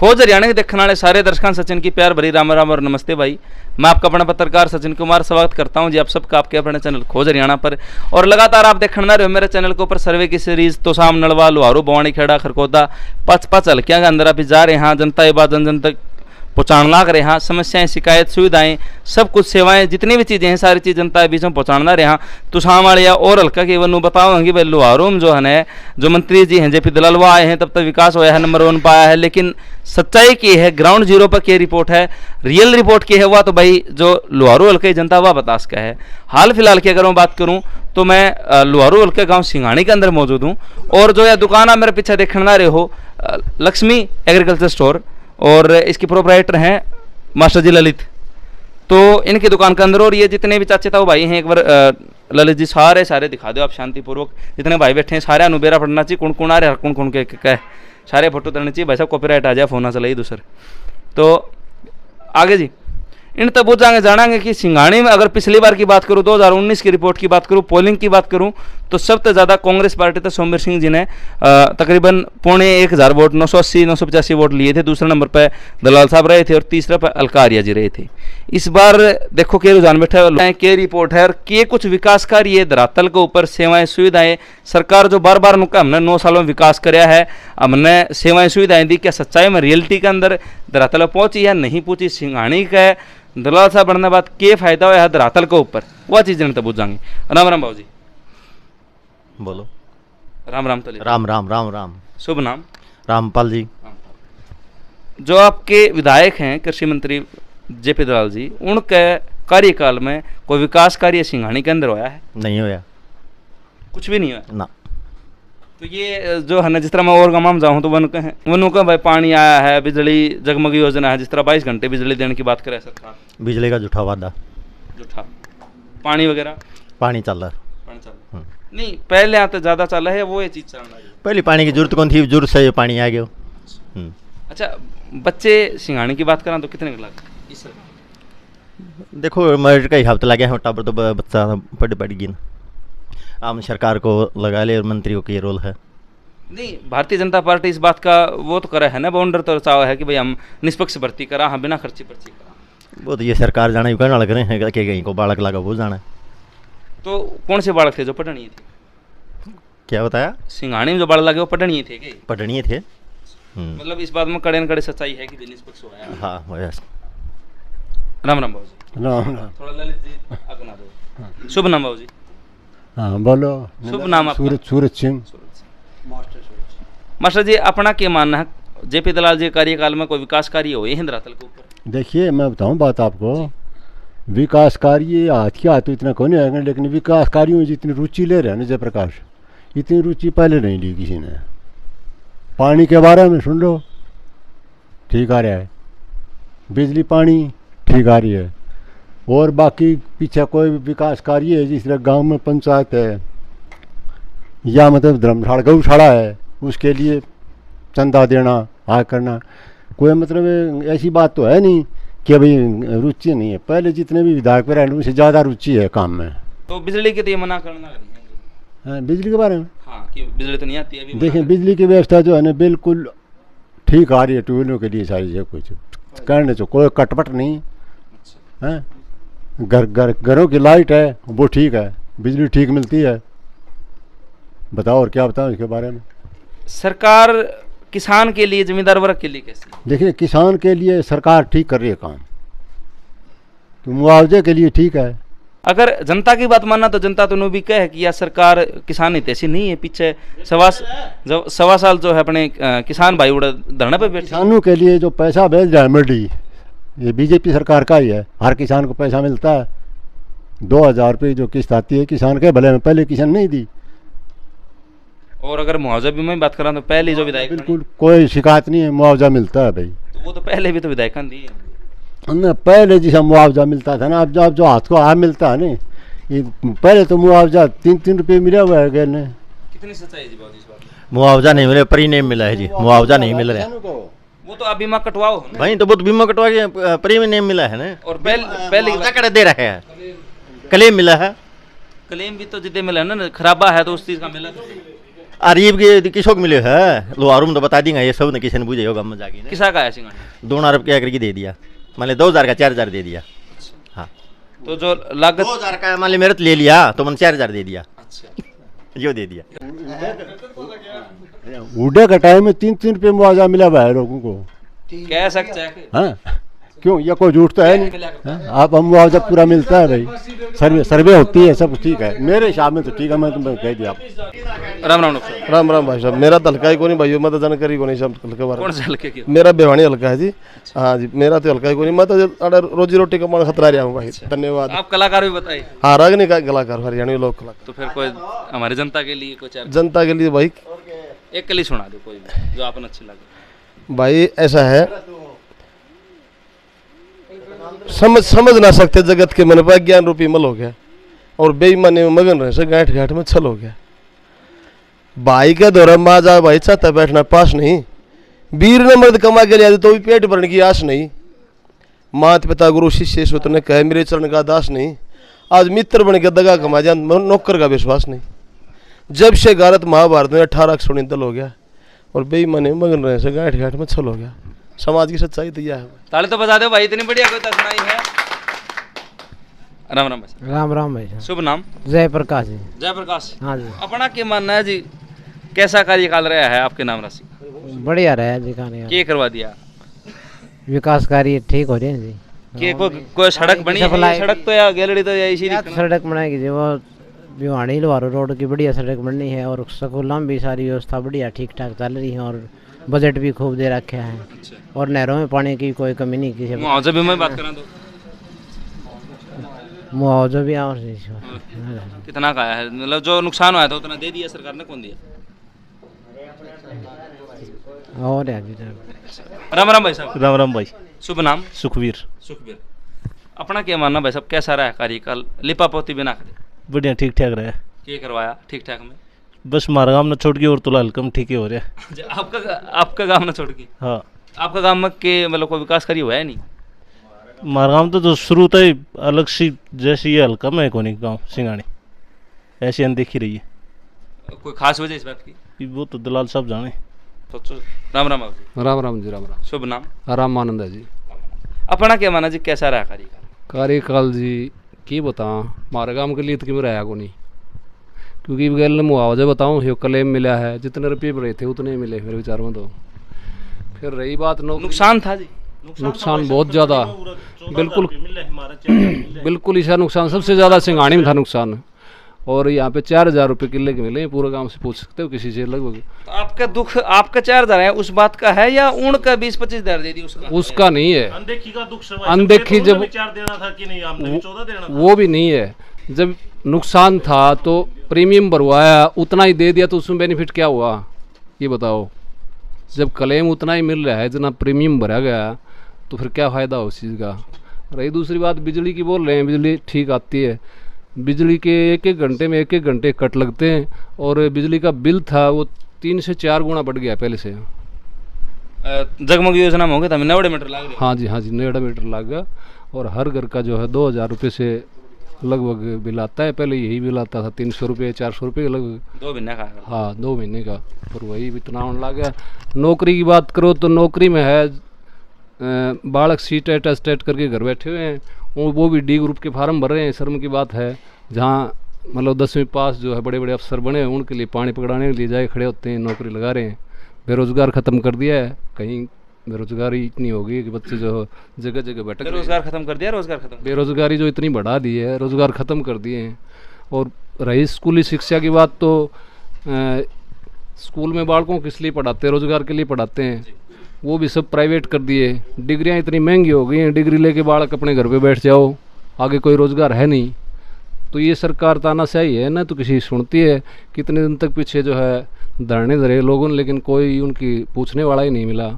खोज हरियाणा के देखने वाले सारे दर्शकों सचिन की प्यार भरी राम राम और नमस्ते भाई। मैं आपका अपना पत्रकार सचिन कुमार स्वागत करता हूं जी आप सबका आपके अपने चैनल खोज हरियाणा पर। और लगातार आप देखने रहे हो मेरे चैनल के ऊपर सर्वे की सीरीज तोसाम नलवा लुहारू बवानी खेड़ा खरकोदा पाँच हल्कियां के अंदर अभी जा रहे हैं। जनता ये बात जन जन तक पहुँचाना लाग रहे हैं। समस्याएं शिकायत सुविधाएं सब कुछ सेवाएं जितनी भी चीज़ें हैं सारी चीज़ जनता के बीच में पहुँचाना रहे हैं। तुसाम वाले या और हल्का के वन बताओ भाई लुहारू में जो है जो मंत्री जी हैं जेपी दलाल वो आए हैं तब तक विकास हुआ है नंबर 1 पाया है। लेकिन सच्चाई की है ग्राउंड जीरो पर क्या रिपोर्ट है रियल रिपोर्ट की है वह तो भाई जो लुहारू हल्के जनता वह बता सका है। हाल फिलहाल की अगर मैं बात करूं तो मैं लुहारू हल्के गांव सिंघाणी के अंदर मौजूद हूं और जो यह दुकान है मेरे पीछे देखने ना रहे हो लक्ष्मी एग्रीकल्चर स्टोर और इसकी प्रोपराइटर हैं मास्टर जी ललित। तो इनकी दुकान के अंदर और ये जितने भी चाचे था भाई हैं एक बार ललित जी सारे दिखा दो आप शांतिपूर्वक। जितने भाई बैठे हैं सारे अनुबेरा पढ़ना चाहिए कौन कौन आ रहे कौन कौन के सारे फोटो करनी चाहिए भाई साहब कॉपीराइट आ जाए फोन ना चलाइए दूसरे। तो आगे जी इन तब वो जानेंगे कि सिंघाणी में अगर पिछली बार की बात करूं 2019 की रिपोर्ट की बात करूं पोलिंग की बात करूं तो सबसे ज़्यादा कांग्रेस पार्टी तो सोमवीर सिंह जी ने तकरीबन 1000 वोट 980-985 वोट लिए थे। दूसरे नंबर पर दलाल साहब रहे थे और तीसरे पर अलका आर्या जी रहे थे। इस बार देखो के रुझान बैठा है के रिपोर्ट है और के कुछ विकास कार्य है धरातल के ऊपर सेवाएं सुविधाएं सरकार जो बार बार नुका हमने 9 सालों में विकास कराया है हमने सेवाएं सुविधाएं दी क्या सच्चाई में रियलिटी के अंदर धरातल पहुंची या नहीं पहुंची। सिंघाणी का दलाल साहब बढ़ने बाद के फायदा हुआ है धरातल के ऊपर वह चीज़ जनता पूछ जाएंगे। राम राम बाबू जी बोलो। राम राम तो राम राम राम राम। शुभ नाम रामपाल जी। जो आपके विधायक हैं कृषि मंत्री जेपी दलाल जी उनके कार्यकाल में कोई विकास कार्य सिंघाणी के अंदर होया है? नहीं होया कुछ भी नहीं हुआ ना। तो ये जो है ना जिस तरह मैं और गाँव में जाऊँ तो वन का भाई पानी आया है बिजली जगमग योजना है जिस तरह 22 घंटे बिजली देने की बात करे सरकार बिजली का झूठा वादा झूठा पानी वगैरह पानी चल रहा पानी चल रहा नहीं पहले आते ज़्यादा चल रहा है वो ये चीज़ चल रहा है। पहले पानी की जरूरत कौन थी जरूरत से ये पानी आ गया। अच्छा बच्चे सिंघाणी की बात करा तो कितने लगे इस देखो मेरिट का हिसाब तो लगे हैं टाबर तो बच्चा पढ़ गई ना आम सरकार को लगा ले और मंत्रियों का ये रोल है। नहीं भारतीय जनता पार्टी इस बात का वो तो करे है ना बाउंडर तो चाव है कि भाई हम निष्पक्ष भर्ती करा हम बिना खर्ची पर्ची करा वो तो ये सरकार जाना कहने वाला करें कि कहीं को बालक लगा वो जाना। तो कौन से बालक थे जो पढ़नीय थे? क्या बताया? सिंघाणी में जो बालक लगे वो पढ़नीय थे क्या? पढ़नीय थे। मतलब इस बात में कड़े न कड़े सच्चाई है कि निष्पक्ष हुआ है। हाँ राम राम बाबू जी। राम थोड़ा ललित जी अपना दो शुभ नाम बाबू जी। हाँ बोलो। शुभ नाम आपका? सूरज सिंह। मास्टर जी अपना क्या मानना है जेपी दलाल जी कार्यकाल में कोई विकास कार्य हुए हैं धरातल के ऊपर? देखिए मैं बताऊं बात आपको विकास कार्य हाथ के हाथ तो इतना कौन आएगा लेकिन विकास कार्यों में जितनी रुचि ले रहे हैं ना जयप्रकाश इतनी रुचि पहले नहीं ली किसी ने। पानी के बारे में सुन लो ठीक आ रहा है बिजली पानी ठीक आ रही है और बाकी पीछे कोई भी विकास कार्य है जिस तरह गांव में पंचायत है या मतलब धर्मशाला गौशाला है उसके लिए चंदा देना आ करना कोई मतलब ऐसी बात तो है नहीं कि भाई रुचि नहीं है। पहले जितने भी विधायक पर उनसे ज़्यादा रुचि है काम में। तो बिजली के तो ये मना करना हाँ बिजली के बारे में हाँ कि बिजली तो नहीं आती है। देखें बिजली की व्यवस्था जो है ना बिल्कुल ठीक आ रही है ट्यूबवेलों के लिए सारी है कुछ करने तो कोई कटपट नहीं है। घरों की लाइट है वो ठीक है बिजली ठीक मिलती है। बताओ और क्या बताओ इसके बारे में? सरकार किसान के लिए जमींदार वर्ग के लिए कैसी? देखिए किसान के लिए सरकार ठीक कर रही है काम तो मुआवजे के लिए ठीक है। अगर जनता की बात मानना तो जनता तो भी कहे कि यह सरकार किसान हित ऐसी नहीं है। पीछे सवा साल जो है अपने किसान भाई उड़ा धरने पे बैठे किसानों के लिए जो पैसा भेज रहा है मंडी ये बीजेपी सरकार का ही है। हर किसान को पैसा मिलता है 2000 रुपये जो किस्त आती है किसान के भले में पहले किसान नहीं दी। और अगर मुआवजा भी मैं बात करा तो पहले जो विधायक बिल्कुल कोई शिकायत नहीं है मुआवजा मिलता है भाई। तो वो तो पहले भी तो विधायक दी है पहले जैसा मुआवजा मिलता था ना अब जो हाथ को हाथ मिलता है ना ये पहले तो मुआवजा 3-3 रुपये मिला हुआ है गैर ने। कितनी सच्चाई है जी बात इस बात? मुआवजा नहीं मिले प्रीमियम मिला है जी मुआवजा नहीं मिल रहा है। वो तो आप बीमा कटवाओ भाई तो वो तो बीमा कटवा के प्रीमियम मिला है ना। और पहले दे रहे हैं क्लेम मिला है क्लेम भी तो जितने मिला ना खराबा है तो उस चीज़ का मिला अरीब के किसों को मिले है लोहारू में तो बता देंगे ये सब ने किसी ने पूछे होगा मजा की किसा का है सिंगानी? 2 अरब के करके दे दिया, मान लिया 2000 का 4000 दे दिया। हाँ तो जो लागत 2000 का मान लिया मेरे तो ले लिया तो मैंने 4000 दे दिया। अच्छा यो दे दिया। उड़े का टाइम में 3-3 रुपये मुआवजा मिला हुआ है लोगों को। कह सकते हैं हाँ क्यों, ये कोई झूठ तो है नहीं। आप हम मुआवजा पूरा मिलता है भाई, सर्वे होती है, सब कुछ ठीक है मेरे हिसाब में तो ठीक है। मैं तुम्हें कह दिया। राम राम राम राम भाई साहब, मेरा तो हल्का ही को नहीं भाई, मैं तो जानकारी को नहीं सब हल्के बारे कौन से हल्के की? मेरा बेवानी हल्का है जी। हाँ जी, मेरा तो हल्का ही को नहीं, मैं तो रोजी रोटी कमाने खतरा रहा हूँ भाई। धन्यवाद। आप कलाकार भी बताइए। हाँ रागनी का कलाकार, हरियाणवी लोक कलाकार। तो फिर कोई हमारी जनता के लिए कुछ जनता के लिए भाई एक कली सुना दो कोई भी, जो आपको अच्छी लगे। भाई ऐसा है, समझ ना सकते जगत के मन पर ज्ञान रूपी मल हो गया और बेईमानी में मगन रहे से गांठ गांठ में छल हो गया। भाई के दौरा माजा भाई चाहता बैठना पास नहीं, वीर ने मर्द कमा के लिया तो भी पेट भरने की आस नहीं। माता पिता गुरु शिष्य सूत्र ने कहे मेरे चरण का दास नहीं, आज मित्र बन के दगा कमा जा नौकर का विश्वास नहीं। जब से भारत महाभारत में 18 अक्षोणी दल हो गया और बेईमानी में मगन रहे से गांठ गांठ में छल हो गया। समाज की सच्चाई तो यह है। ताली तो बजा दो भाई, इतनी बढ़िया कविता सुनाई है। राम राम भाई। राम राम भाई। शुभ नाम? जयप्रकाश जी। जयप्रकाश। हाँ जी। अपना क्या मानना है जी, कैसा कार्यकाल रहा है आपके नाम राशि? बढ़िया रहा जी खाने क्या करवा दिया? विकास कार्य ठीक हो रहे हैं जी। कि कोई सड़क बनी है? सड़क तो या गैलरी तो या इसी सड़क बनाएगी जी, वो भिवानी लोहारू रोड की बढ़िया सड़क बननी है और स्कूलों में भी सारी व्यवस्था बढ़िया ठीक ठाक चल रही है और बजट भी खूब दे रखा है। अच्छा। और नहरों में पानी की कोई कमी नहीं किसी। मुआवजा भी मैं बात करा तो मुआवजा भी और कितना का है? मतलब जो नुकसान हुआ था उतना दे दिया सरकार ने? कौन दिया? और राम राम भाई साहब। राम राम भाई। शुभ नाम? सुखवीर। सुखवीर। अपना क्या मानना भाई साहब, कैसा रहा है कार्यकाल? लिपा पोती बिना करे? बढ़िया ठीक ठाक रहा। क्या करवाया ठीक ठाक में? बस मारा गाँव न छोड़ के और तो हल्कम ठीक ही हो रहा है। आपका गाँव न छोड़ के? हाँ। आपका गाँव में के मतलब कोई विकास करी हुआ है नहीं? मारा गाँव तो शुरू तो ही अलग सी जैसी ये हल्कम है कोनी गाँव सिंगानी ऐसी अनदेखी रही है। कोई खास वजह इस बात की? वो तो दलाल साहब जाने। तो राम राम जी। राम राम जी। राम राम। शुभ नाम? राम आनंद है जी। अपना क्या माना जी, कैसा रहा कार्यकाल? कार्यकाल जी की बताऊँ, हमारे गाँव के लिए तो क्यों रहा को नहीं, क्योंकि बगैर मुआवजा बताऊँ यो क्लेम मिला है, जितने रुपये रहे थे उतने मिले मेरे विचार में। तो फिर रही बात नुकसान था जी? नुकसान बहुत ज़्यादा, बिल्कुल बिल्कुल ईसा नुकसान सबसे ज़्यादा सिंगानी में था नुकसान। और यहाँ पे 4000 रुपये किले के मिले, पूरे गांव से पूछ सकते हो किसी से लगभग। तो आपका दुख आपका 4000 है उस बात का है या ऊन का 20-25 हजार दे दी उसका नहीं है। अनदेखी का दुख अनदेखी जब 4 देना था कि नहीं आपने 14 देना था, वो भी नहीं है। जब नुकसान था तो प्रीमियम भरवाया उतना ही दे दिया तो उसमें बेनिफिट क्या हुआ ये बताओ। जब क्लेम उतना ही मिल रहा है जितना प्रीमियम भरा गया तो फिर क्या फ़ायदा हो उस चीज़ का। रही दूसरी बात बिजली की, बोल रहे हैं बिजली ठीक आती है, बिजली के एक घंटे में एक घंटे कट लगते हैं और बिजली का बिल था वो 3 से 4 गुना बढ़ गया पहले से। जगमग योजना में हो गया था, नवड़े मीटर लाग गया। हाँ जी नवड़े मीटर लग गया और हर घर का जो है 2000 रुपये से लगभग बिल आता है। पहले यही बिल आता था 300 रुपये 400 रुपये लगभग 2 महीने का। हाँ 2 महीने का, और वही इतना होने लग गया। नौकरी की बात करो तो नौकरी में है बालक सीट अटेस्टेट करके घर बैठे हुए हैं, वो भी डी ग्रुप के फार्म भर रहे हैं। शर्म की बात है, जहाँ मतलब 10वीं पास जो है बड़े बड़े अफसर बने हैं उनके लिए पानी पकड़ाने के लिए जाए खड़े होते हैं, नौकरी लगा रहे हैं। बेरोज़गार ख़त्म कर दिया है, कहीं बेरोज़गारी इतनी हो गई कि बच्चे जो जगह जगह बैठे। रोज़गार ख़त्म कर दिया, रोज़गार ख़त्म, बेरोज़गारी जो इतनी बढ़ा दी है, रोज़गार ख़त्म कर दिए हैं। और रही स्कूली शिक्षा की बात तो स्कूल में बालकों को किस लिए पढ़ाते हैं, रोज़गार के लिए पढ़ाते हैं, वो भी सब प्राइवेट कर दिए। डिग्रियां इतनी महंगी हो गई हैं, डिग्री लेके बालक अपने घर पे बैठ जाओ, आगे कोई रोज़गार है नहीं। तो ये सरकार तानाशाही है ना, तो किसी सुनती है। कितने दिन तक पीछे जो है धरने धरे लोगों ने, लेकिन कोई उनकी पूछने वाला ही नहीं मिला।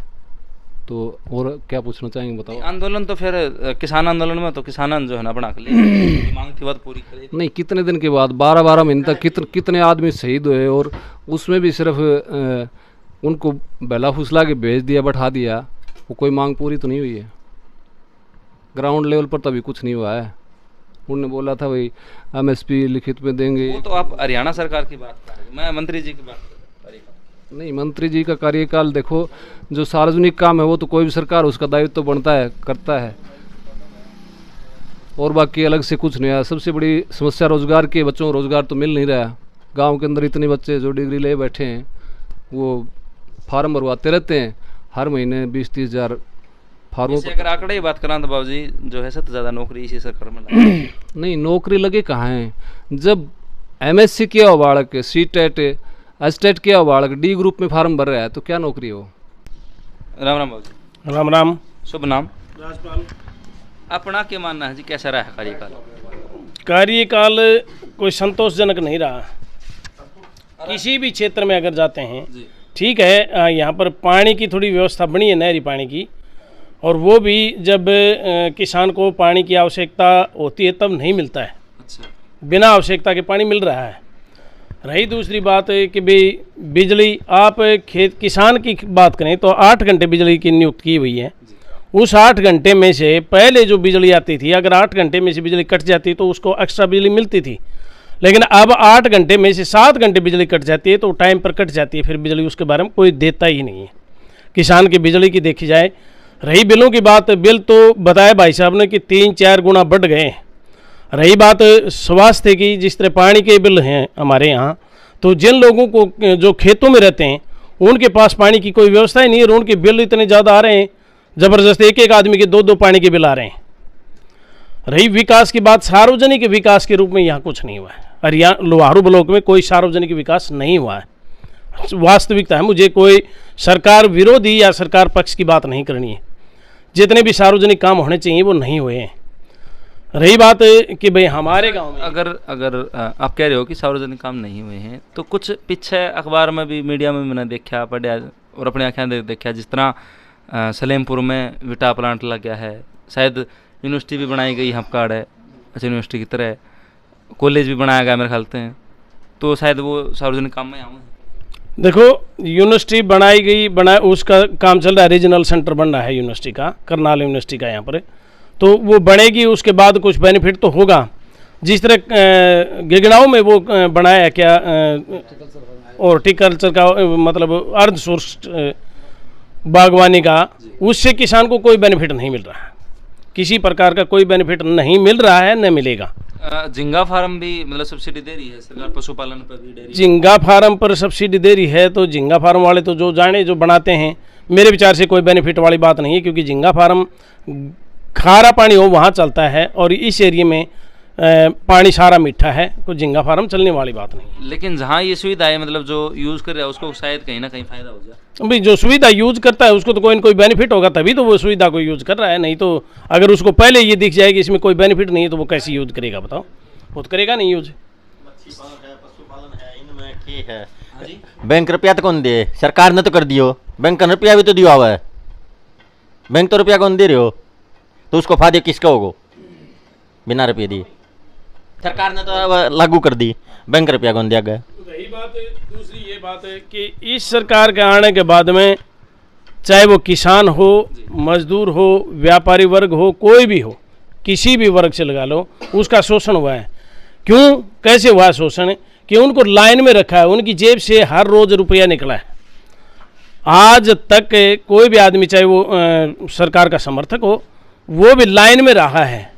तो और क्या पूछना चाहेंगे बताओ। आंदोलन तो फिर किसान आंदोलन में तो किसान जो है ना बना के लिए मांग थी बात पूरी करे नहीं, कितने दिन के बाद 12-12 महीने तक कितने आदमी शहीद हुए, और उसमें भी सिर्फ उनको बेला फुसला के भेज दिया, बैठा दिया, वो कोई मांग पूरी तो नहीं हुई है। ग्राउंड लेवल पर तभी कुछ नहीं हुआ है। उन्होंने बोला था भाई MSP लिखित में देंगे। वो तो आप हरियाणा सरकार की बात कर रहे हैं, मैं मंत्री जी की बात कर रहा हूँ। नहीं, मंत्री जी का कार्यकाल देखो, जो सार्वजनिक काम है वो तो कोई भी सरकार उसका दायित्व तो बनता है, करता है, और बाकी अलग से कुछ नहीं है। सबसे बड़ी समस्या रोजगार की, बच्चों को रोजगार तो मिल नहीं रहा। गांव के अंदर इतने बच्चे जो डिग्री ले बैठे हैं वो फार्म भरवाते रहते हैं, हर महीने 20-30 हज़ार फार्मों जैसे अगर आंकड़े की बात करें तो बाबू जी जो है सबसे ज़्यादा नौकरी इसी सरकार में लगी। नहीं, नौकरी लगे कहाँ हैं? जब MSc किया हो बालक, C-टेट एस्टेट किया हो बालक, D ग्रुप में फार्म भर रहा है तो क्या नौकरी हो? राम राम बाबू जी। राम राम। शुभ नाम? राजपाल। अपना क्या मानना है जी, कैसा रहा है कार्यकाल? कार्यकाल कोई संतोषजनक नहीं रहा। किसी भी क्षेत्र में अगर जाते हैं, ठीक है, यहाँ पर पानी की थोड़ी व्यवस्था बनी है, नहरी पानी की, और वो भी जब किसान को पानी की आवश्यकता होती है तब नहीं मिलता है। अच्छा। बिना आवश्यकता के पानी मिल रहा है। रही दूसरी बात है कि भाई बिजली, आप किसान की बात करें तो 8 घंटे बिजली की नियुक्त की हुई है। उस 8 घंटे में से पहले जो बिजली आती थी, अगर 8 घंटे में से बिजली कट जाती तो उसको एक्स्ट्रा बिजली मिलती थी, लेकिन अब 8 घंटे में से 7 घंटे बिजली कट जाती है तो टाइम पर कट जाती है, फिर बिजली उसके बारे में कोई देता ही नहीं है। किसान की बिजली की देखी जाए। रही बिलों की बात, बिल तो बताया भाई साहब ने कि 3-4 गुना बढ़ गए। रही बात स्वास्थ्य की, जिस तरह पानी के बिल हैं हमारे यहाँ, तो जिन लोगों को जो खेतों में रहते हैं उनके पास पानी की कोई व्यवस्था ही नहीं है, उनके बिल इतने ज़्यादा आ रहे हैं ज़बरदस्त, एक आदमी के 2 पानी के बिल आ रहे हैं। रही विकास की बात, सार्वजनिक विकास के रूप में यहाँ कुछ नहीं हुआ है। हरियाणा लोहारू ब्लॉक में कोई सार्वजनिक विकास नहीं हुआ है। वास्तविकता है, मुझे कोई सरकार विरोधी या सरकार पक्ष की बात नहीं करनी है। जितने भी सार्वजनिक काम होने चाहिए वो नहीं हुए हैं। रही बात कि भाई हमारे गांव में अगर आप कह रहे हो कि सार्वजनिक काम नहीं हुए हैं, तो कुछ पीछे अखबार में भी, मीडिया में मैंने देखा, पढ़ा और अपनी आँखें देखा, जिस तरह सलेमपुर में विटा प्लांट लग गया है, शायद यूनिवर्सिटी भी बनाई गई हपकाड़ है, अच्छा यूनिवर्सिटी की तरह कॉलेज भी बनाया गया मेरे ख्याल से, तो शायद वो सार्वजनिक काम में आऊँ। देखो, यूनिवर्सिटी बनाई गई, उसका काम चल रहा है, रीजनल सेंटर बन रहा है यूनिवर्सिटी का, करनाल यूनिवर्सिटी का यहाँ पर, तो वो बनेगी, उसके बाद कुछ बेनिफिट तो होगा। जिस तरह गिगड़ांव में वो बनाया क्या हॉर्टिकल्चर का, मतलब अर्ध सोर्स बागवानी का, उससे किसान को कोई बेनिफिट नहीं मिल रहा है, किसी प्रकार का कोई बेनिफिट नहीं मिल रहा है, न मिलेगा। झींगा फार्म भी मतलब सब्सिडी दे रही है सरकार, पशुपालन पर भी डेयरी। झींगा फार्म पर सब्सिडी दे रही है, तो झींगा फार्म वाले तो जो जाने जो बनाते हैं, मेरे विचार से कोई बेनिफिट वाली बात नहीं है, क्योंकि झींगा फार्म खारा पानी हो वहाँ चलता है, और इस एरिया में पानी सारा मीठा है, तो झींगा फार्म चलने वाली बात नहीं। लेकिन जहाँ ये सुविधा है, मतलब जो यूज़ कर रहा है उसको शायद कहीं ना कहीं फ़ायदा हो जाए। भाई जो सुविधा यूज करता है उसको तो कोई न कोई बेनिफिट होगा, तभी तो वो सुविधा को यूज कर रहा है। नहीं तो अगर उसको पहले ये दिख जाए कि इसमें कोई बेनिफिट नहीं है तो वो कैसे यूज करेगा, बताओ? वो तो करेगा नहीं यूज। पशुपालन है, इनमें ठीक है। बैंक रुपया तो कौन दे? सरकार ने तो कर दियो। बैंक का रुपया भी तो दिया हुआ है, बैंक तो रुपया कौन दे रहे हो, तो उसको फायदे किसका होगा? बिना रुपये दिए सरकार ने तो लागू कर दी, बैंक रुपया कौन दिया गया? रही बात दूसरी ये बात है कि इस सरकार के आने के बाद में, चाहे वो किसान हो, मजदूर हो, व्यापारी वर्ग हो, कोई भी हो, किसी भी वर्ग से लगा लो, उसका शोषण हुआ है। क्यों, कैसे हुआ है शोषण? कि उनको लाइन में रखा है, उनकी जेब से हर रोज़ रुपया निकला है। आज तक कोई भी आदमी, चाहे वो सरकार का समर्थक हो, वो भी लाइन में रहा है,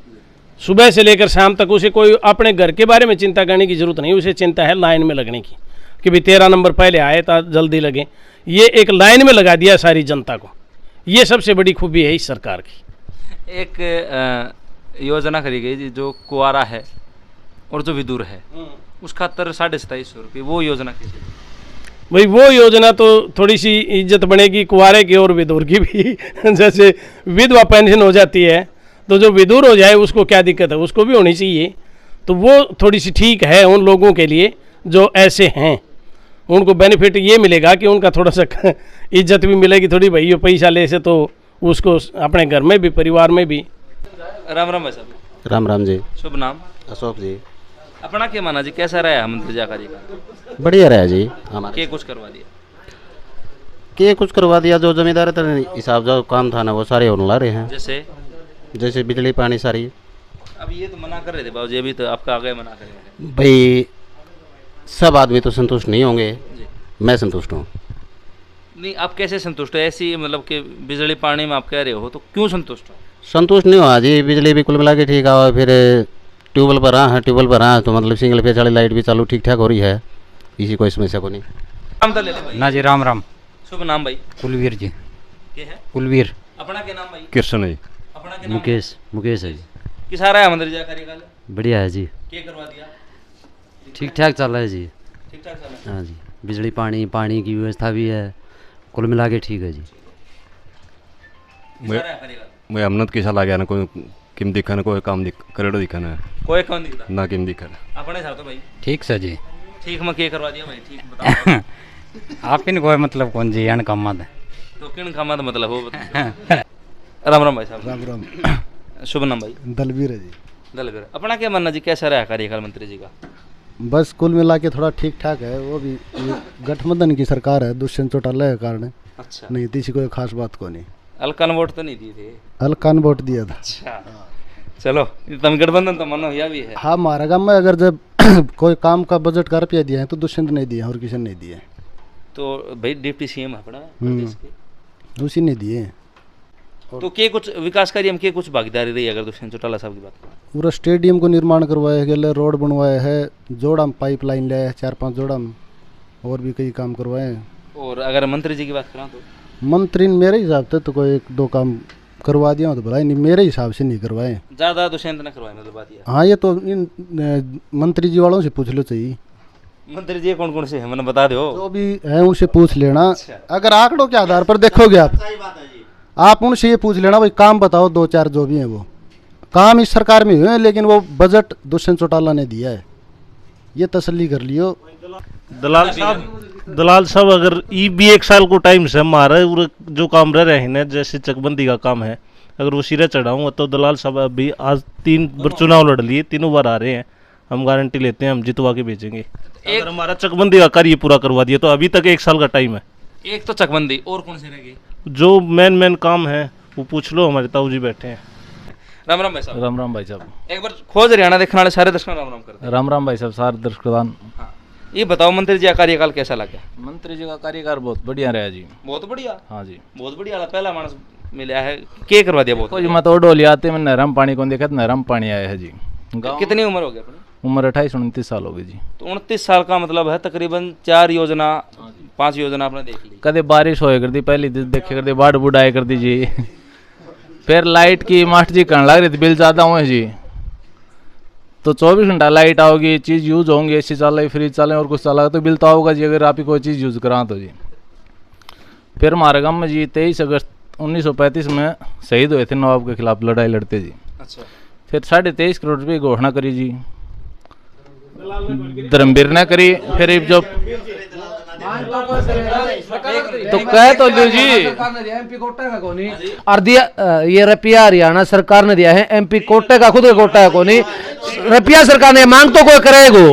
सुबह से लेकर शाम तक। उसे कोई अपने घर के बारे में चिंता करने की ज़रूरत नहीं, उसे चिंता है लाइन में लगने की, कि भाई 13 नंबर पहले आए तो जल्दी लगे। ये एक लाइन में लगा दिया सारी जनता को, ये सबसे बड़ी खूबी है इस सरकार की। एक योजना करी गई जी, जो कुआरा है और जो विदुर है, उसका 2750 रुपये, वो योजना कैसे? भाई वो योजना तो थोड़ी सी इज्जत बनेगी कुआरे की और विदुर की भी। जैसे विधवा पेंशन हो जाती है, तो जो विदुर हो जाए उसको क्या दिक्कत है, उसको भी होनी चाहिए। तो वो थोड़ी सी ठीक है उन लोगों के लिए जो ऐसे हैं, उनको बेनिफिट ये मिलेगा कि उनका थोड़ा सा इज्जत भी मिलेगी थोड़ी। भाई ये पैसा ले से तो उसको अपने घर में भी, परिवार में भी। राम राम भाई साहब। राम राम जी। शुभ नाम? अशोक जी। अपना क्या माना जी, कैसा रहा मंत्री जाका जी का? बढ़िया रहा जी। हमारे के कुछ करवा दिया? के कुछ करवा दिया, जो जमींदार हिसाब जो काम था ना वो सारे उन ला रहे हैं। जैसे बिजली पानी सारी। अब ये तो मना कर रहे थे बाबू जी, अभी तो आपका आगे मना कर रहे थे। भाई सब आदमी तो संतुष्ट नहीं होंगे, मैं संतुष्ट हूँ। नहीं, आप कैसे संतुष्ट हो? ऐसी मतलब कि बिजली पानी में आप कह रहे हो तो क्यों संतुष्ट हो? संतुष्ट नहीं हुआ जी, बिजली भी कुल मिला के ठीक है, फिर ट्यूबवेल पर रहा है, ट्यूबवेल पर रहा है तो मतलब सिंगल फेज वाली लाइट भी चालू ठीक ठाक हो रही है, इसी कोई समस्या को नहीं। नाम तो ले ले भाई। ना जी, राम राम। शुभ नाम भाई? कुलवीर जी। के है? कुलवीर। अपना क्या नाम भाई? कृष्ण है। अपना क्या नाम? मुकेश। मुकेश है जी। किस आ रहा है मंदिर जा कार्यकाल? बढ़िया है जी, क्या करवा दिया? ठीक ठाक चल रहा है जी। ठीक ठाक चल रहा है। हाँ जी, बिजली पानी की व्यवस्था भी है, कुल मिला के ठीक है जी। किस आ रहा है कार्यकाल? मैं अमनत के साल आ गया ना, कोई किम दिखा ना, कोई काम करेड़ो दिखा ना, कोई कौन दिखता? ना किम दिखा ना। अपने साथ तो भाई ठीक से जी। ठीक में क्या करवा दिया भाई? ठीक बताओ। आप इन कोई मतलब कौन जी अन कम मत तो किन खामा मतलब हो बताओ। राम राम भाई साहब। राम राम। शुभ नाम भाई? दलवीर है जी। दलवीर। अपना क्या मानना जी, कैसा रहा कार्यकाल मंत्री जी का? बस कुल मिला के थोड़ा ठीक ठाक है, वो भी गठबंधन की सरकार है दुष्यंत चौटाला के कारण। अच्छा। नहीं थी कोई खास बात को नहीं। अलकान वोट तो नहीं दिए थे? अलकान वोट दिया था। अच्छा चलो, तुम गठबंधन तो मानो यह भी है। हाँ, हमारा गाँव में अगर जब कोई काम का बजट का रुपया दिया है तो दुष्यंत नहीं दिया और किसी ने नहीं दिए। तो भाई डिप्टी सीएम है अपना प्रदेश के, उसी ने दिए। तो के कुछ विकास कार्य में के कुछ भागीदारी रही अगर दुष्यंत चौटाला साहब की बात करें? पूरा स्टेडियम को निर्माण करवाया गया, रोड बनवाया है, जोड़ा पाइपलाइन लाया है 4-5 जोड़ा, और भी कई काम करवाए हैं। और अगर मंत्री जी की बात करें तो मंत्री ने मेरे हिसाब से तो कोई 1-2 काम करवा दिया तो भला, नहीं मेरे हिसाब से नहीं करवाए। ज़्यादा दुष्यंत ने करवाए मतलब बात यह? हाँ, ये तो इन मंत्री जी वालों से पूछ लो चाहिए। मंत्री जी कौन कौन से हैं मैंने बता दो। जो भी है उनसे पूछ लेना। अगर आंकड़ों के आधार पर देखोगे आप उनसे ये पूछ लेना भाई काम बताओ 2-4 जो भी हैं वो काम इस सरकार में हुए हैं, लेकिन वो बजट दुष्यंत चौटाला ने दिया है, ये तसल्ली कर लियो। दलाल साहब अगर ई भी 1 साल को टाइम से हमारा जो काम रह रहे हैं ना, जैसे चकबंदी का काम है, अगर वो सिरे चढ़ाऊँ तो दलाल साहब अभी आज 3 बार चुनाव लड़ लिए, तीनों बार आ रहे हैं, हम गारंटी लेते हैं हम जितवा के भेजेंगे। अगर हमारा चकबंदी का कार्य पूरा करवा दिया तो अभी तक 1 साल का टाइम है। एक तो चकबंदी, और कौन से रह गए? जो मेन काम है वो पूछ लो, हमारे ताऊ जी बैठे हैं। राम राम भाई साहब। राम राम भाई साहब। एक बार खोज हरियाणा देखने वाले सारे दर्शकों राम राम करते हैं। राम राम भाई साहब, सारे दर्शकदान। हाँ, ये बताओ मंत्री जी का कार्यकाल कैसा लगा? मंत्री जी का कार्यकाल बहुत बढ़िया रहा जी। बहुत बढ़िया। हाँ जी, बहुत बढ़िया। पहला मानस मिला है, क्या करवा दिया? बहुत कोई मत डोली आते में नरम पानी को देखा तो नरम पानी आया है जी। कितनी उम्र हो गई अपनी? उम्र 28-29 साल हो गई जी। तो 29 साल का मतलब है तकरीबन 4 योजना 5 योजना आपने देख ली। कदे बारिश होए कर दी, पहली देखे कर दी, बाढ़ बूढ़ आए कर दी जी। फिर लाइट की मास्टर जी कहने लग रही थी बिल ज़्यादा हुए जी, तो 24 घंटा लाइट आओगी, चीज़ यूज़ होंगी, एसी चले, फ्रिज चले और कुछ चला तो बिल तो आओगा जी अगर आप ही कोई चीज़ यूज़ करा तो जी। फिर हमारे गाँव में जी 23 अगस्त 1935 में शहीद हुए थे नवाब के खिलाफ लड़ाई लड़ते जी। अच्छा। फिर 23.5 करोड़ रुपये की घोषणा करी जी, धर्मवीर ने करी। फिर जो तो कह तो लो जी, एमपी कोटा का कोनी और दिया ये रुपया हरियाणा सरकार ने दिया है, एमपी कोटे का खुद का कोटा है कोनी, रुपया सरकार ने मांग तो कोई करेगा,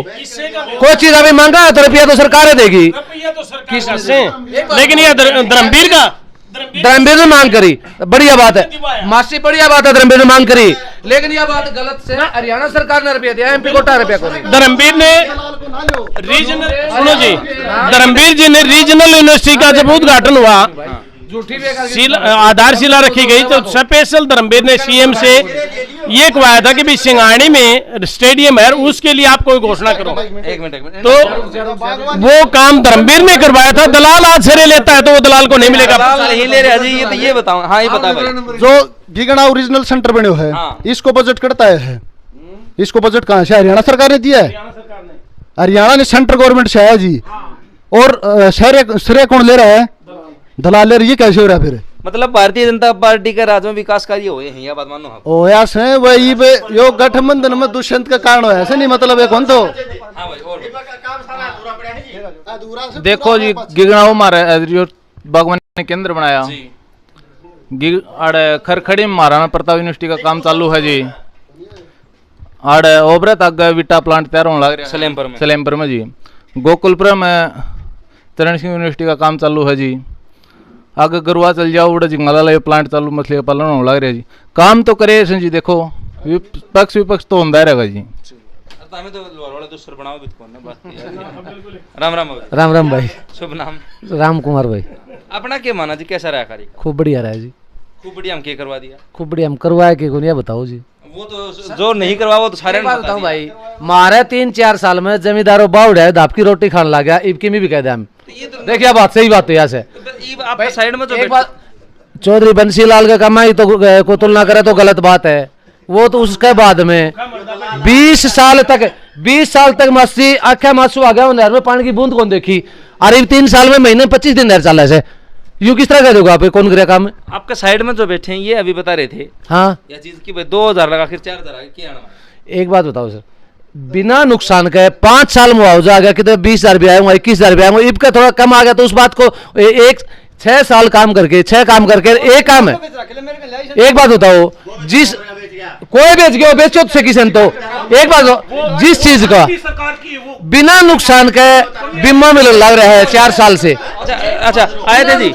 कोई चीज अभी मांगा है तो रुपया तो सरकार देगी। लेकिन ये धर्मवीर का धर्मवीर ने मांग करी, बढ़िया बात है मासी, बढ़िया बात है धर्मवीर ने मांग करी, लेकिन यह बात गलत से हरियाणा सरकार ने रुपया दिया, एमपी कोटा रुपया को नहीं। धर्मवीर ने रीजनल, सुनो जी, धर्मवीर जी ने रीजनल यूनिवर्सिटी का जब उद्घाटन हुआ, आधारशिला रखी गई तो स्पेशल धर्मवीर ने सीएम से ये कहवाया था कि भी सिंगाणी में स्टेडियम है उसके लिए आप कोई घोषणा करो। एक मिनट। तो वो काम धर्मवीर ने करवाया था। दलाल आज सरे लेता है तो वो दलाल को नहीं मिलेगा। ही ले रहे जी, ये बताओ। हाँ ये बता भाई। जो गिगड़ा ओरिजिनल सेंटर बने है इसको बजट कटता है, इसको बजट कहाँ से? हरियाणा सरकार ने दिया है, हरियाणा ने सेंट्रल गवर्नमेंट से आया जी। और श्रेय कौन ले रहा है? दलाल ले रही है। कैसे हो रहा है फिर? मतलब भारतीय जनता पार्टी के राज्य में विकास कार्य हुए हैं, यह बात मानो आप? ओया से वही यो गठबंधन में दुष्यंत का कारण है, ऐसे नहीं मतलब है कौन तो। हाँ भाई, और देखो जी, गिगड़ा मारा बागवानी केंद्र बनाया, खरखड़ी में महाराणा प्रताप यूनिवर्सिटी का काम चालू है जी। आड़े ओबरे तक विटा प्लांट तैयार होने लग रहा है सलेमपुर में जी। गोकुलपुर में तरण सिंह यूनिवर्सिटी का काम चालू है जी। आगे गरुआ चल जाओ, उड़ा जिंगाला प्लांट चालू, मछली का पालन होने लग रहा है जी। काम तो करे जी, देखो विपक्ष तो होता रहेगा जी। पता हमें तो लोहार वाले दूसरे बनाओ भी कौन है बात। राम राम भाई। राम राम भाई। शुभ नाम? राम कुमार भाई। अपना क्या माना जी, कैसा रहा कार्य? खूब बढ़िया रहा जी। खूब बढ़िया। हम क्या करवा दिया? खूब बढ़िया हम करवाया कि कौन, ये बताओ जी। वो तो जो नहीं करवा वो तो सारे ने बता बताऊं दिया। भाई, मारे 3-4 साल में जमींदारों बाउड है दाप की रोटी खाने लग गया, इबकी में भी कह दिया हम। देखिए बात सही बात है यहाँ से। आपका साइड में जो एक बात, चौधरी बंसीलाल का कमाई तो को तुलना करे तो गलत बात है। वो तो उसके बाद में 20 साल तक मस्ती आख्या मासू आ गया, नहर में पानी की बूंद कौन देखी। अरे 3 साल में महीने 25 दिन नहर चल रहा है, यूं किस तरह कह दोगे आप, कौन करे काम? आपका साइड में जो बैठे हैं ये अभी बता रहे थे हाँ या चीज की 2000 लगा फिर 4000 आगे क्या आना? एक बात बताओ सर, बिना नुकसान के 5 साल मुआवजा आ गया, कितने 20,000 रुपया आएंगे, 21,000 रुपया आएंगे, इब का थोड़ा कम आ गया तो उस बात को 6 साल काम करके एक काम है। एक बात बताओ, जिस कोई बेच गया बेचो तो किसी तो एक बात, जिस चीज का बिना नुकसान के बीमा मिलने लग रहा है 4 साल से। अच्छा आए थे जी,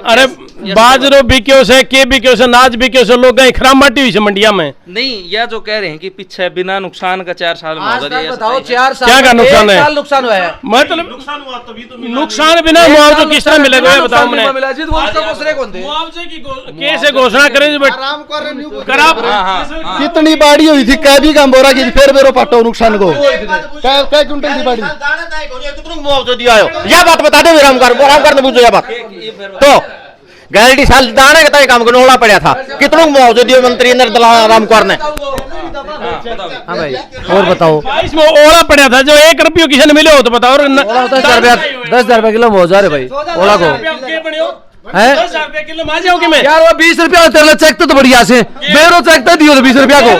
अरे बाजरो बिक्यो से, के बिक्यो से, नाच बिक्यो से, लोग गए खराब माटी हुई से मंडिया में। नहीं, यह जो कह रहे हैं कि पीछे बिना नुकसान का 4 साल बताओ 4 साल क्या का नुकसान है? नुकसान हुआ है, मतलब नुकसान बिना मुआवजा किस तरह मिलेगा ये बताओ मैंने। मुआवजे की कैसे घोषणा करें? कितनी बाड़ी हुई थी, कै भी काम बोरा की फिर बेरो पाटो नुकसान को, कै कुंटल की बाड़ी कितना मुआवजा दिया हो, यह बात बता दो। राम कर ने पूछो यह बात तो गारंटी साल दाने का काम को नोड़ा पड़ा था, कितना मुआवजा दिया मंत्री राम कुमार ने? हाँ भाई और बताओ, इसमें ओला पड़ा था जो 1 रुपये किसी ने मिले हो तो बताओ। 10,000 रुपया किलो मुआवजा रे भाई ओला को है 10,000 रुपये किलो मा जाओगे मैं यार, वो 20 रुपया तेरा चेक तो बढ़िया से मेरो चेक तो दियो 20 रुपया को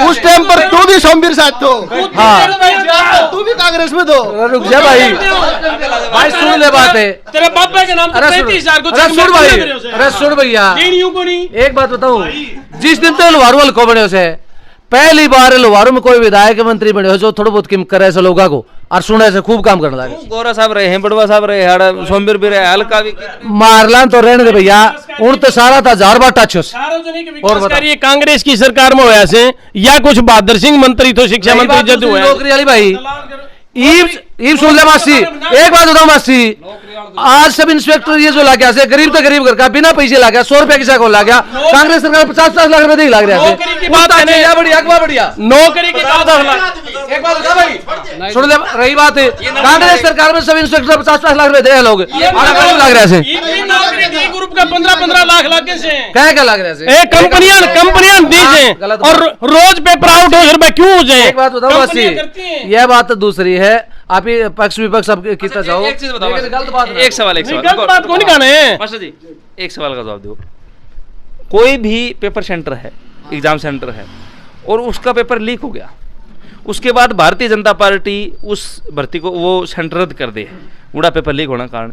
उस टाइम पर तू भी सोमवीर साथ तो, हाँ तू भी कांग्रेस में तो। रुक जा भाई सुन ले बात है तेरे बापा के नाम 35,000 को सुन भाई, अरे सुन भैया एक बात बताऊं, जिस दिन तो लोहारू हल्को बने से पहली बार लोहारू में कोई विधायक मंत्री बने हो जो थोड़ा बहुत किम करे ऐसे लोगों को और सुने से खूब काम करने लगे। गोरा साहब रहे हैं, बड़वा साहब रहे हैं, सोमवीर भी रहे, हल्का भी मारलान तो रहने दे भैया, उन तो सारा था 1000 बार टच और बताइए कांग्रेस की सरकार में होया से या कुछ बहादुर सिंह मंत्री तो शिक्षा मंत्री जद हुआ नौकरी वाली भाई। ईब सुन ले मासी, एक बात बताओ मासी, आज सब इंस्पेक्टर ये जो ला गया से गरीब तो गरीब घर का बिना पैसे ला गया, 100 रुपया किसी को ला गया, कांग्रेस सरकार 50-50 लाख रुपए लाग रहा है। बढ़िया नौकरी की एक बात बता भाई, सुन ले रही बात है, कांग्रेस सरकार में सब इंस्पेक्टर 50-50 लाख रुपए दे लोग लाग रहे हैं, ग्रुप का 15-15 लाख लागे से क्या लाग रहे हैं, कंपनियां दी से और रोज पेपर आउट हो रुपए क्यों हो जाए? एक बात बताओ मासी, यह बात तो दूसरी है, आप ही पक्ष विपक्ष सब कितना चाहो। एक चीज बताओ, गलत बात एक सवाल गलत बात को नहीं कहना है मास्टर जी, एक सवाल का जवाब दो। कोई भी पेपर सेंटर है, एग्जाम सेंटर है और उसका पेपर लीक हो गया, उसके बाद भारतीय जनता पार्टी उस भर्ती को वो सेंटर रद्द कर दे, बूढ़ा पेपर लीक होने के कारण,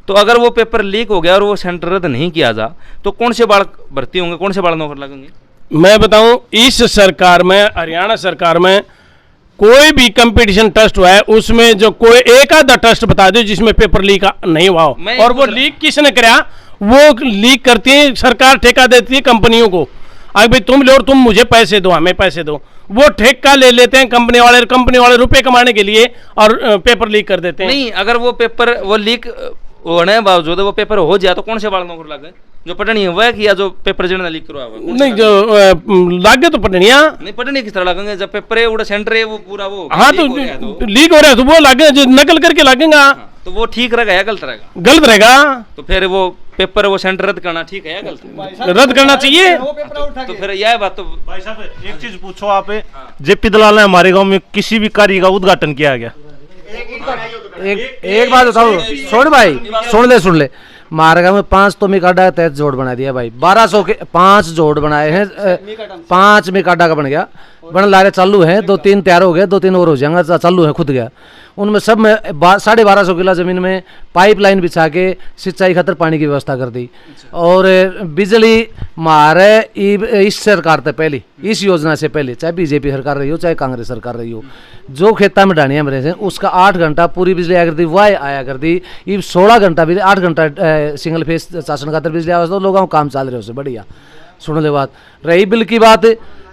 तो अगर वो पेपर लीक हो गया और वो सेंटर रद्द नहीं किया जा तो कौन से बालक भर्ती होंगे, कौन से बालक नौकरी लगेंगे? मैं बताऊं, इस सरकार में, हरियाणा सरकार में कोई भी कंपटीशन टेस्ट हुआ है उसमें जो कोई एक आधा टेस्ट बता दो जिसमें पेपर लीक नहीं हुआ हो, और वो लीक किसने कराया? वो लीक करती है सरकार, ठेका देती है कंपनियों को। अब भाई तुम लो और तुम मुझे पैसे दो, हमें पैसे दो, वो ठेका ले लेते हैं कंपनी वाले रुपए कमाने के लिए और पेपर लीक कर देते हैं। नहीं, अगर वो पेपर वो लीक होने बावजूद वो पेपर हो जाए तो कौन से बालक नौकरी लगे? जो पटनी हुआ है कि या जो पेपर जिन्होंने लीक करवा हुआ? नहीं, जो लागे तो पटनिया नहीं, पटनी किस तरह लगेंगे जब पेपर है उड़ा सेंटर है वो पूरा वो हाँ तो लीक हो रहा है तो वो लागे, जो नकल करके लगेगा तो वो ठीक रहेगा या गलत रहेगा? गलत रहेगा। तो फिर वो पेपर वो सेंटर रद्द करना ठीक है या गलत? रद्द करना चाहिए। तो फिर यह बात तो भाई साहब एक चीज पूछो आप, जेपी दलाल ने हमारे गांव में किसी भी कार्य का उद्घाटन किया गया? एक बात बताओ, सुन भाई, सुन ले मारगा में 5 तो मिकाडा तहत जोड़ बना दिया भाई, 1200 के 5 जोड़ बनाए हैं, 5 मिकाडा का बन गया, बन लारे चालू है, 2-3 तैयार हो गए, 2-3 और हो जाएंगे, चालू है खुद गया। उनमें सब में 1250 किला जमीन में पाइपलाइन बिछा के सिंचाई खातर पानी की व्यवस्था कर दी, और बिजली मारे इस सरकार से पहले, इस योजना से पहले, चाहे बीजेपी सरकार रही हो चाहे कांग्रेस सरकार रही हो, जो खेता में डानिया में रहे उसका 8 घंटा पूरी बिजली आया कर दी, वह आया कर दी। ये 16 घंटा बिजली, 8 घंटा सिंगल फेस शासन खातर बिजली आया, तो लोगों को काम चल रहे हो बढ़िया। सुन ले बात। रही बिल की बात,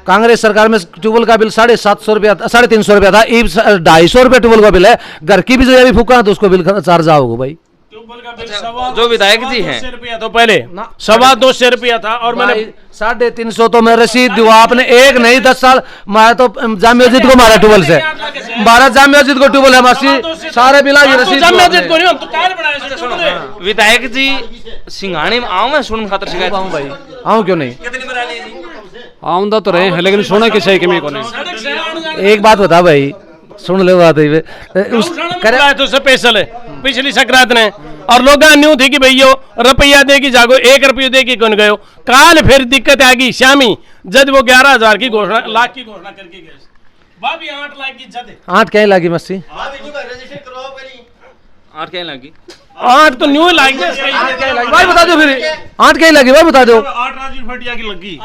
कांग्रेस सरकार में ट्यूबवेल का बिल 750 रुपया 350 रुपया था, 250 रुपया ट्यूबवेल का बिल है। घर की भी जो भी फूका तो उसको बिल चार्ज आओगे भाई। जो विधायक जी हैं रुपया तो पहले 250 रुपया था और मैंने 350 तो मैं रसीद दूँ आपने, एक नहीं 10 साल मैं तो जामिया मस्जिद को मारा ट्यूबवेल से, 12 जामिया मस्जिद को ट्यूबवेल है मासी, सारे बिला ये रसीद। विधायक जी सिंघानी में आऊँ मैं सुन खातर शिकायत आऊँ भाई, आऊँ क्यों नहीं, आमदा तो रहे हैं लेकिन सुना किसी की को नहीं। एक बात बता भाई, सुन ले बात तो स्पेशल है पिछली संक्रांत ने, और लोग न्यू थी कि भैया रुपया दे की जागो, 1 रुपये दे की कौन गयो। काल फिर दिक्कत आ गई शामी, जब वो 11,000 की घोषणा लाख की घोषणा करके गए, 8 लाख की जद 8 क्या लगी मस्सी, 8 क्या लगी, 8 तो न्यू लाइक भाई बता दो फिर 8 क्या लगी भाई बता दो। 8 राजीव भटिया की लगी।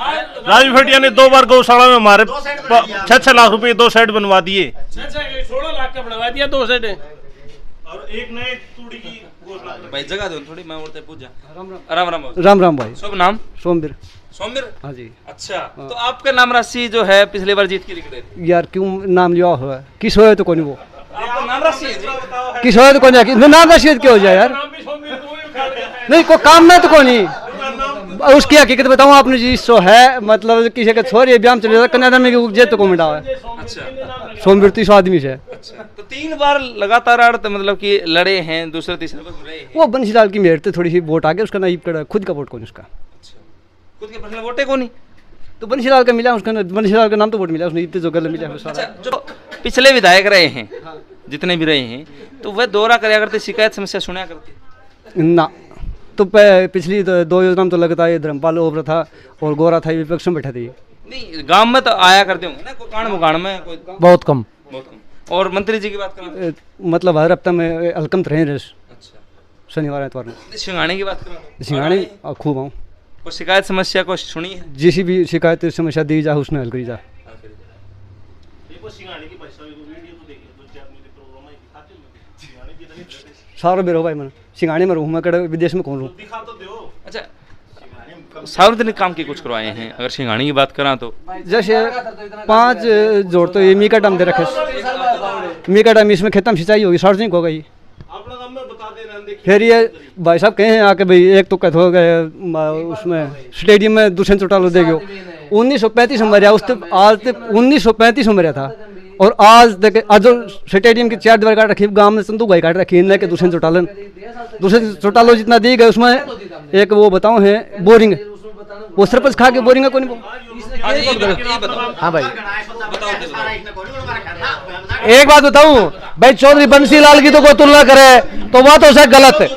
राजीव भटिया ने 2 बार गौशाला में हमारे 6-6 लाख रुपए 2 सेट बनवा दिए, 16 लाख का बनवा दिया 2 सेट, और एक नए तूड़ी की भाई जगह दो थोड़ी, मैं उड़ते पूछा। राम राम राम राम भाई। शुभ नाम? सोमवीर। सोमवीर? हाँ जी। अच्छा, तो आपका नाम राशि जो है पिछली बार जीत की लिख रहे थे यार, क्यों नाम लिया हुआ है, किस हो तो कौन वो, आपका नाम राशि है जी? किस हो तो कौन है, नाम राशि क्यों हो जाए यार, नहीं कोई काम में तो कौन ही उसकी हकीकत बताऊं आपने जी, सो है मतलब किसी का छोरे ब्याम चले जाता कन्यादान में जेत को मिटा है। अच्छा, सोमवीर 30 आदमी से। अच्छा, तो 3 बार लगातार मतलब कि लड़े हैं, दूसरे तीसरे पर रहे हैं। वो बंसीलाल की मेहर थोड़ी सी वोट आ गया, उसका नाइब कड़ा, खुद का वोट कौन उसका, खुद के पर्सनल वोटे को नहीं, तो बंसीलाल का मिला, उसका बंसीलाल का नाम तो वोट मिला, उसने इतने जो गल मिला। अच्छा, जो पिछले विधायक रहे हैं जितने भी रहे हैं, तो वह दौरा कराया करते, शिकायत समस्या सुना करते ना, तो पिछली 2 योजना में तो लगता है धर्मपाल ओबरा था और गोरा था, विपक्ष में बैठा थे। नहीं, गांव में तो आया करते होंगे ना, कोई कांड मुकांड में कोई बहुत कम। और मंत्री जी की बात करें मतलब हर हफ्ता में अलकमत रहे रस। अच्छा, शनिवार एतवार में। सिंघाड़े की बात करें, सिंघाड़े खूब आऊँ, कोई शिकायत समस्या को सुनी है? जिसी भी शिकायत समस्या दी जाए उसने हल करी जाए। सारो बेरो भाई मन सिंघाड़े में रहूँ, मैं कड़े विदेश में कौन रहूँ। अच्छा, सार्वजनिक काम की कुछ करवाए हैं, अगर सिंघाड़ी की बात करा तो जैसे 5 जोड़ तो ये मीका डैम दे रखे, मीका डैम इसमें खेतों में सिंचाई होगी, सार्वजनिक होगा ये। फिर ये भाई साहब कहे आके भाई एक तो कथ हो गए उसमें स्टेडियम में दूसरे चौटालो दे गयो, 1935 में मरिया, उस तक आज तक 1935 में मरिया था, और आज देखे आज जो स्टेडियम की 4 दीवार काट रखी, गांव में संदूक गाय काट रखी, इनके दूसरे चौटालन, दूसरे चौटालो जितना दी गए उसमें एक वो बताऊँ है बोरिंग, वो सरपंच खा के बोरिंग को नहीं। हाँ भाई, एक बात बताऊं भाई, चौधरी बंसीलाल की तो कोई तुलना करे तो वह तो उसे गलत है,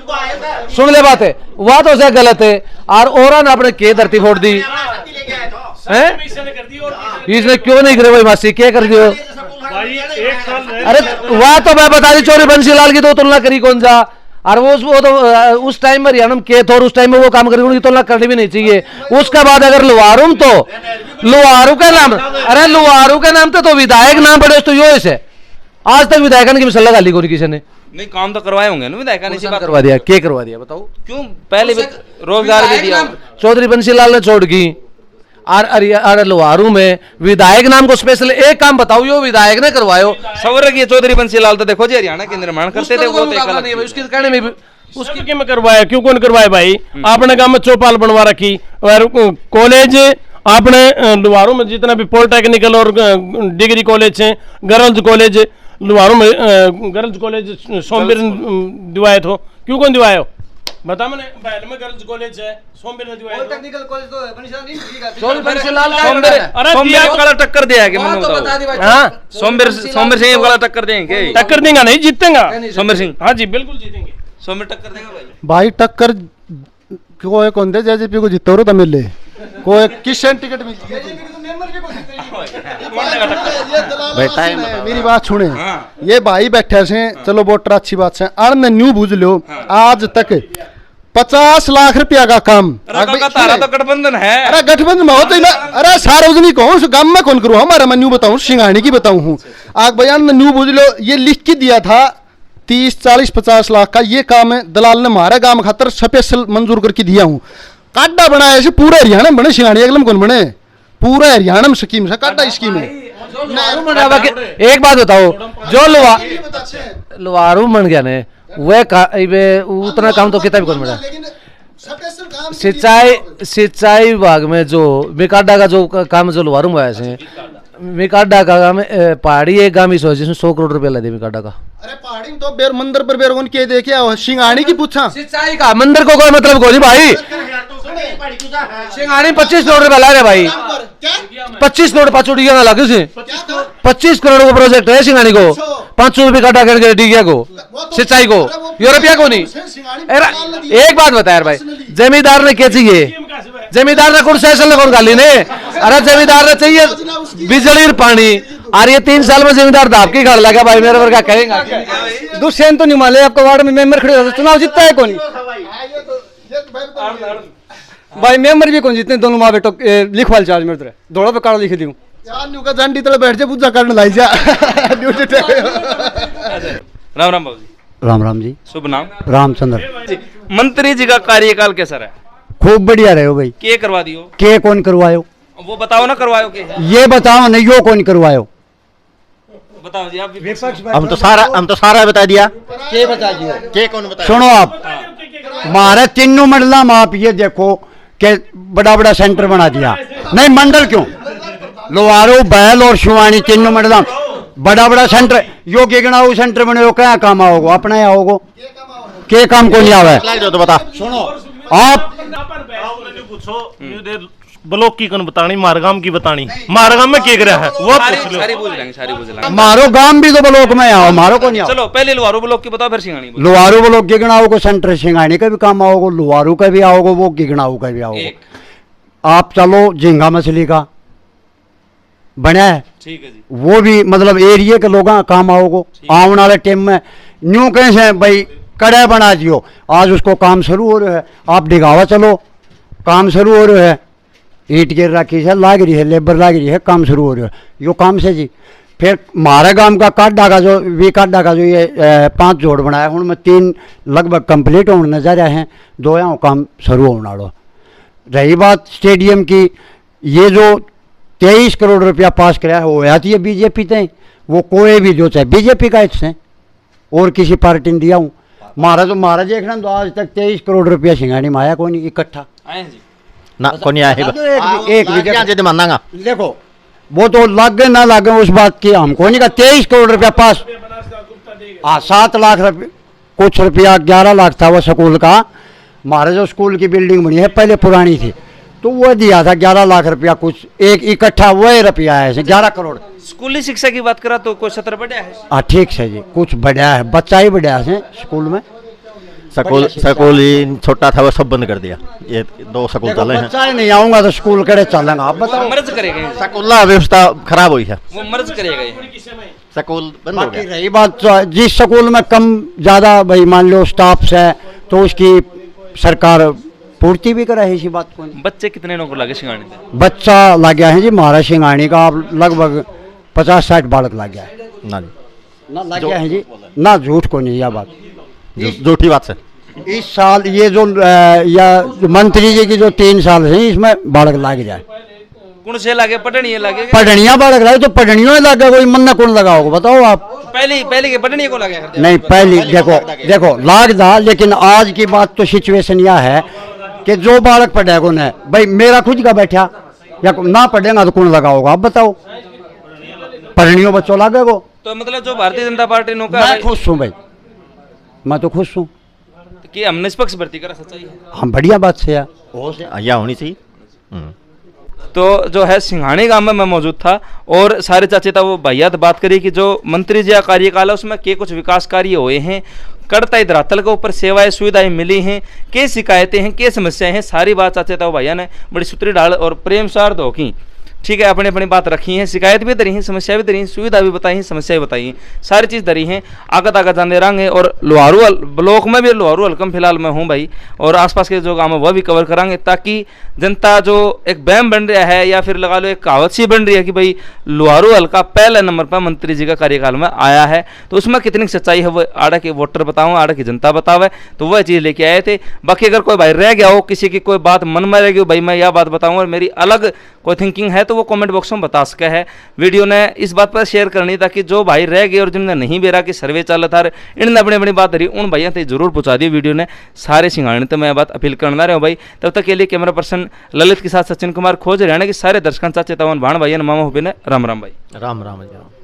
सुन ले बात है, वह तो उसे गलत है, और ने अपने के धरती फोड़ दी है, इसने क्यों नहीं करे भाई मासी, क्या कर दियो भाई 1 साल। अरे वह तो मैं बता दी, चौधरी बंसीलाल की तो तुलना करी कौन जा, और वो तो उस टाइम में हरियाणा में के थे और उस टाइम में वो काम करी, उनकी तुलना करनी भी नहीं चाहिए। उसके बाद अगर लुहारू तो लुहारू का नाम, अरे लुहारू के नाम तो विधायक नाम पड़े तो यो है, आज तक विधायक की मिसल लगा ली कोई किसी ने नहीं, काम तो करवाए होंगे ना विधायक ने, बात करवा दिया, क्या करवा दिया बताओ, क्यों पहले रोजगार भी दिया। चौधरी बंसीलाल ने छोड़ की, और लुहारू में विधायक नाम को स्पेशल एक काम बताओ, यो विधायक ने करवायो। सवर की चौधरी बंसीलाल तो देखो जी हरियाणा के निर्माण करते थे, वो उसके कहने में उसकी क्यों करवाया, क्यों कौन करवाया भाई, आपने गांव में चौपाल बनवा रखी, और कॉलेज आपने लुहारू में जितना भी पॉलिटेक्निकल और डिग्री कॉलेज है, गर्ल्स कॉलेज लुहारू में, गर्ल्स कॉलेज सोमवीर दिवाए थे, क्यों कौन दिवाया बता मैंने, बैल में गर्ल्स कॉलेज है, सोमवीर ने दिवाया, टेक्निकल कॉलेज तो बंसीलाल नहीं मिलेगा, सोमवीर वाला टक्कर दिया है कि मैंने बताओ, हां सोमवीर सिंह वाला टक्कर देंगे, टक्कर देंगे नहीं जीतेगा सोमवीर सिंह, हाँ जी बिल्कुल जीतेंगे, सोमवीर टक्कर देगा भाई टक्कर कोई कौन दे जेजेपी को जितो तो मिले, कोई किशन टिकट मिल मेरी बात सुने, ये भाई बैठे से चलो वोटर अच्छी बात से, अन न्यू बुझ लो, आज तक 50 लाख रुपया का काम, तारा तो गठबंधन है, अरे गठबंधन में हो तो अरे सार्वजनिक हो गांव में कौन करूँ, हमारा मैं न्यू बताऊँ सिंघाड़ी की बताऊँ हूँ, आग बयान न्यू बुझ लो, ये लिख के दिया था 30, 40, 50 लाख का ये काम है, दलाल ने हमारे गांव खातर स्पेशल मंजूर करके दिया हूँ, काड्डा बनाया ऐसे पूरा हरियाणा में बने, सिंगाड़ी अगलम कौन बने, पूरा हरियाणा में स्कीम है, काड्डा स्कीम है। एक बात बताओ, जो लुवारू बन गया ने वह उतना काम तो कितना भी कौन बना। सिंचाई विभाग में जो मिकाडा का जो काम जो लुवारू में आया मिकाडा का काम पहाड़ी एक गांव ही जिसमें 100 करोड़ रुपया लगे मिकाडा का। अरे पहाड़ी में तो बेर मंदिर पर बेर कौन के देखे सिंगाड़ी की पूछा, सिंचाई का मंदिर को कोई मतलब कोई भाई, सिंगाड़ी 25 करोड़ रुपया ला रहे भाई, 25 करोड़ पाचोटिया ना लगे से 25 करोड़ का प्रोजेक्ट है सिंगाड़ी को, 500 रुपये काटा करके डीगिया को सिंचाई को, यूरोपिया को नहीं। एक बात बता यार भाई, जमींदार ने क्या चाहिए, जमींदार ने कौन सेशन कौन गाली ने, अरे जमींदार ने चाहिए बिजली और पानी, और ये 3 साल में जमींदार दाब की घर लगा भाई, मेरे पर क्या कहेंगे। दुष्यंत तो नहीं माले, आपका वार्ड में मेंबर खड़े होते, चुनाव जीतता है कौन भाई, मेंबर भी कौन जीतने, दोनों माँ बेटो लिखवाल चार्ज मेरे तरह दौड़ा पे काड़ा लिख दूं का जांडी तले बैठ जा पूजा करने लाई जा। राम राम बाबू जी। राम राम जी। शुभ नाम? रामचंद्र। मंत्री जी का कार्यकाल कैसा रहा? खूब बढ़िया रहे हो भाई। के करवा दियो? के कौन करवायो? वो बताओ ना, करवायो के? ये बताओ नहीं, यो कौन करवायो? बताओ जी आप। हम तो सारा बता दिया। के बता दिया? के कौन बता? सुनो आप, हमारे तीनों मंडला में आप ये देखो कि बड़ा बड़ा सेंटर बना दिया, नहीं मंडल क्यों, लोहारू बैल और शिवानी तीनों मंडला बड़ा बड़ा सेंटर, यो गिगनाऊ सेंटर बने हो, क्या काम आओगे अपना यहाँ होगो, के काम को नहीं आवे तो बता। सुनो आप ब्लॉक की कौन बतानी, मारगाम की बतानी, मारगाम में क्या है वो सारी पूछ लेंगे, सारी पूछ लेंगे। मारो गांव भी तो ब्लॉक में आओ, मारो को नहीं आओ। चलो पहले लोहारू ब्लॉक की बताओ, फिर सिंगानी। लोहारू ब्लॉक गिगनाऊ को सेंटर, सिंगानी का भी काम आओगे, लोहारू का भी आओगे, वो गिगनाऊ का भी आओगे। आप चलो झींगा मछली का बना है, ठीक है जी, वो भी मतलब एरिया के लोगों का काम आओगे। आने वाले टाइम में न्यू कैसे भाई कड़े बना दियो, आज उसको काम शुरू हो रहा है, आप डिगावा चलो काम शुरू हो रहा है, ईट गिर रखी है, लाग रही है, लेबर लाग रही है, काम शुरू हो रहा है, यो काम से जी। फिर हमारे गांव का काड्डा का जो वी काड्डा का जो ये 5 जोड़ बनाया, उनमें 3 लगभग कंप्लीट होने नजर आए हैं, 2 यहाँ काम शुरू होने वाला। रही बात स्टेडियम की, ये जो 23 करोड़ रुपया पास कराया हो जाती है बीजेपी ते, वो कोई भी जो चाहे बीजेपी का इससे और किसी पार्टी ने दिया हूँ, महाराज देखना तो आज तक 23 करोड़ रुपया सिंगाड़ी में आया कोई नहीं इकट्ठा ना, कोई नहीं आएगा। एक भी देखो वो तो लागे ना लागे उस बात की हमको नहीं कहा। 23 करोड़ रुपया पास, 7 लाख रुपये कुछ रुपया 11 लाख था वो स्कूल का, हमारे जो स्कूल की बिल्डिंग बनी है पहले पुरानी थी, तो वो दिया था 11 लाख रुपया, कुछ एक इकट्ठा वही रुपया है 11 करोड़। स्कूली शिक्षा की बात करा तो कोई 17 बढ़िया है। हाँ ठीक है जी, कुछ बढ़िया है, बच्चा ही बढ़िया है स्कूल में। स्कूल ही छोटा था वो सब बंद कर दिया, ये 2 स्कूल चले हैं। बच्चा ही नहीं आऊंगा तो स्कूल करे चलेंगे, आप बताओ। मर्ज करेगा स्कूल व्यवस्था खराब हुई है, वो मर्ज करेगा ये स्कूल बंद हो गया। रही बात जिस स्कूल में कम ज्यादा भाई मान लो स्टाफ है तो उसकी सरकार पूर्ति भी करा है, इसी बात को। बच्चे कितने नौकर लगे सिंगानी में? बच्चा लग गया है जी महाराज सिंगानी का लगभग 50-60 बालक लग गया है ना जी, ना लग गया है जी, ना झूठ को नहीं यह बात, झूठी बात है। इस साल ये जो या मंत्री जी की जो 3 साल है इसमें बालक लग जाए, कौन से लगे? पटनी लगे, पटनिया बालक लगे तो पटनियों में लगे, कोई मन्ना कौन लगाओगे बताओ आप? पहले के पटनी को लगे नहीं, पहली देखो लाग था, लेकिन आज की बात तो सिचुएशन यह है कि जो बालक पढ़ेगा कौन है भाई, मेरा खुद का बैठा या ना पढ़ेगा तो कौन लगाओगा आप बताओ? पढ़नियों बच्चों लागेगो। तो मतलब जो भारतीय जनता पार्टी नौकर, मैं खुश हूँ भाई, मैं तो खुश हूँ कि हम निष्पक्ष भर्ती करा, सच्चाई है। हम बढ़िया बात से या होनी चाहिए। तो जो है सिंघानी गांव में मैं मौजूद था और सारे चाचे था वो भैया बात करी कि जो मंत्री जी का कार्यकाल है उसमें के कुछ विकास कार्य हुए हैं, कड़ता धरातल के ऊपर सेवाएं सुविधाएं मिली हैं, के शिकायतें हैं, के समस्याएं हैं, सारी बात चाचे था वो भैया ने बड़ी सुतरी ढाल और प्रेम सार धो की। ठीक है, अपनी अपनी बात रखी है, शिकायत भी धरी है, समस्या भी धरी है, सुविधा भी बताई है, समस्या भी बताई है, सारी चीज़ धरी है। आगे तक जाने रहेंगे और लोहारू ब्लॉक में भी लोहारू हल्कम फिलहाल मैं हूँ भाई, और आसपास के जो गाँव है वह भी कवर करांगे, ताकि जनता जो एक बैम बन रहा है या फिर लगा लो एक कहावत सी बन रही है कि भाई लोहारू हल्का पहले नंबर पर मंत्री जी का कार्यकाल में आया है, तो उसमें कितनी सच्चाई है वो आड़ा के वोटर बताओ, आड़ा की जनता बतावे, तो वह चीज़ लेके आए थे। बाकी अगर कोई भाई रह गया हो, किसी की कोई बात मन में रहेगी भाई मैं यह बात बताऊँ और मेरी अलग कोई थिंकिंग है, तो वो कमेंट बॉक्स में बता सके है। वीडियो ने इस बात पर शेयर करनी ताकि जो भाई रह गए और जिन्होंने नहीं बेरा कि सर्वे चल था इन्होंने अपनी अपनी बात रही उन भैया तक जरूर पहुंचा दी वीडियो ने सारे सिंगाने, तो मैं बात अपील करना रहा हूँ भाई। तब तक के लिए कैमरा पर्सन ललित के साथ सचिन कुमार खोज हरियाणा के सारे दर्शकों चेतावन भाण भाई मामा हुए ने राम राम भाई। राम राम।